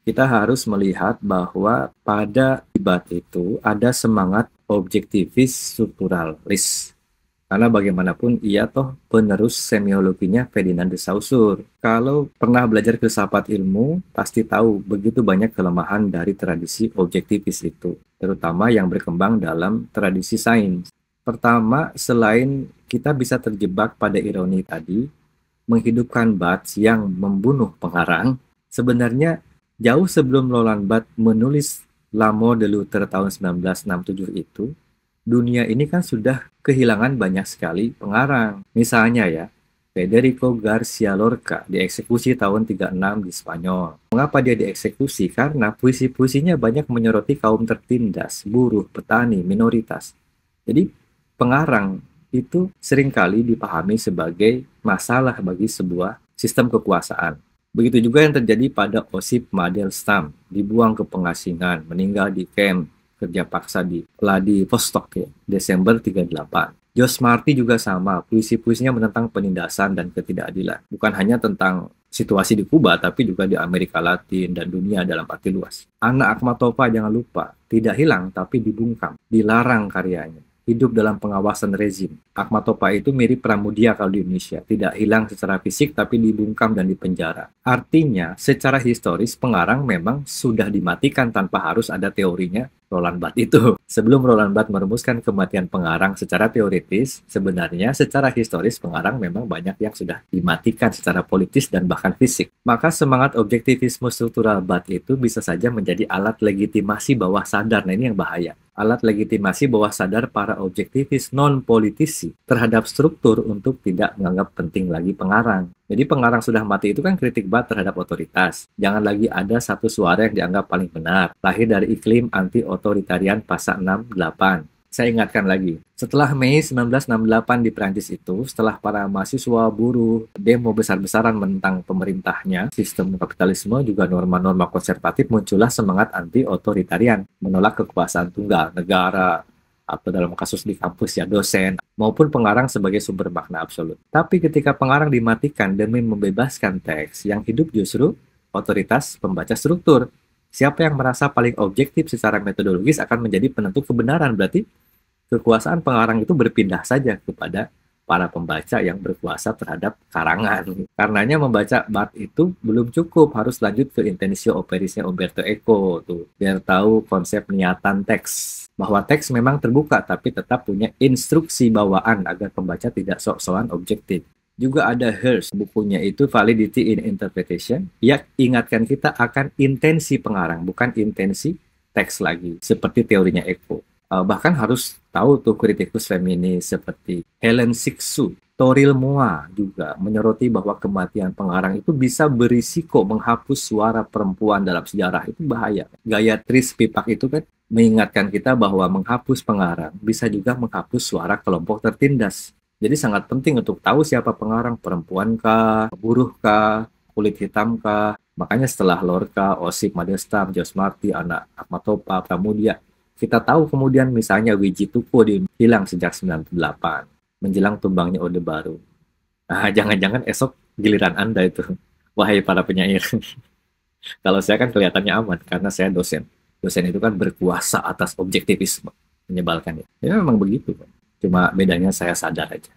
kita harus melihat bahwa pada debat itu ada semangat objektivis strukturalis. Karena bagaimanapun ia toh penerus semiologinya Ferdinand de Saussure. Kalau pernah belajar filsafat ilmu, pasti tahu begitu banyak kelemahan dari tradisi objektivis itu, terutama yang berkembang dalam tradisi sains. Pertama, selain kita bisa terjebak pada ironi tadi, menghidupkan Barthes yang membunuh pengarang, sebenarnya jauh sebelum Roland Barthes menulis La Mort de Luther tahun 1967 itu, dunia ini kan sudah kehilangan banyak sekali pengarang. Misalnya ya, Federico Garcia Lorca dieksekusi tahun 36 di Spanyol. Mengapa dia dieksekusi? Karena puisi-puisinya banyak menyoroti kaum tertindas, buruh, petani, minoritas. Jadi pengarang itu seringkali dipahami sebagai masalah bagi sebuah sistem kekuasaan. Begitu juga yang terjadi pada Osip Mandelstam, dibuang ke pengasingan, meninggal di camp kerja paksa di Vladivostok ya, Desember 38. Jos Marti juga sama, puisi-puisinya menentang penindasan dan ketidakadilan. Bukan hanya tentang situasi di Kuba, tapi juga di Amerika Latin dan dunia dalam arti luas. Anak Akhmatova jangan lupa, tidak hilang tapi dibungkam, dilarang karyanya. Hidup dalam pengawasan rezim. Akhmatova itu mirip Pramudia kalau di Indonesia. Tidak hilang secara fisik tapi dibungkam dan dipenjara. Artinya, secara historis pengarang memang sudah dimatikan tanpa harus ada teorinya Roland Barthes itu. Sebelum Roland Barthes merumuskan kematian pengarang secara teoritis, sebenarnya secara historis pengarang memang banyak yang sudah dimatikan secara politis dan bahkan fisik. Maka semangat objektivisme struktural Barthes itu bisa saja menjadi alat legitimasi bawah sadar. Nah ini yang bahaya. Alat legitimasi bawah sadar para objektivis non-politisi terhadap struktur untuk tidak menganggap penting lagi pengarang. Jadi pengarang sudah mati itu kan kritik Barthes terhadap otoritas. Jangan lagi ada satu suara yang dianggap paling benar. Lahir dari iklim anti-otoritarian pasal 6-8. Saya ingatkan lagi, setelah Mei 1968 di Prancis itu, setelah para mahasiswa buruh demo besar-besaran menentang pemerintahnya, sistem kapitalisme juga norma-norma konservatif, muncullah semangat anti-otoritarian, menolak kekuasaan tunggal, negara, atau dalam kasus di kampus ya dosen, maupun pengarang sebagai sumber makna absolut. Tapi ketika pengarang dimatikan demi membebaskan teks, yang hidup justru otoritas pembaca struktur. Siapa yang merasa paling objektif secara metodologis akan menjadi penentu kebenaran, berarti kekuasaan pengarang itu berpindah saja kepada para pembaca yang berkuasa terhadap karangan. Karenanya membaca Barthes itu belum cukup, harus lanjut ke Intensio Operisnya Umberto Eco tuh, biar tahu konsep niatan teks. Bahwa teks memang terbuka tapi tetap punya instruksi bawaan agar pembaca tidak sok-sokan objektif. Juga ada Hearst, bukunya itu Validity in Interpretation, yang ingatkan kita akan intensi pengarang, bukan intensi teks lagi, seperti teorinya Eco. Bahkan harus tahu tuh kritikus feminis seperti Helen Sixu, Toril Moa juga menyoroti bahwa kematian pengarang itu bisa berisiko menghapus suara perempuan dalam sejarah. Itu bahaya. Gaya Tris Pipak itu kan mengingatkan kita bahwa menghapus pengarang bisa juga menghapus suara kelompok tertindas. Jadi sangat penting untuk tahu siapa pengarang, perempuan kah, buruh kah, kulit hitam kah. Makanya setelah Lorca, Osip Mandelstam, Jos Marti, anak Akhmatova, Pramudia, kita tahu kemudian misalnya Wiji Tuko hilang sejak 98, menjelang tumbangnya Orde Baru. Nah, jangan-jangan esok giliran Anda itu, wahai para penyair. Kalau saya kan kelihatannya aman, karena saya dosen. Dosen itu kan berkuasa atas objektivisme. Menyebalkan ya. Ya memang begitu. Cuma bedanya saya sadar aja.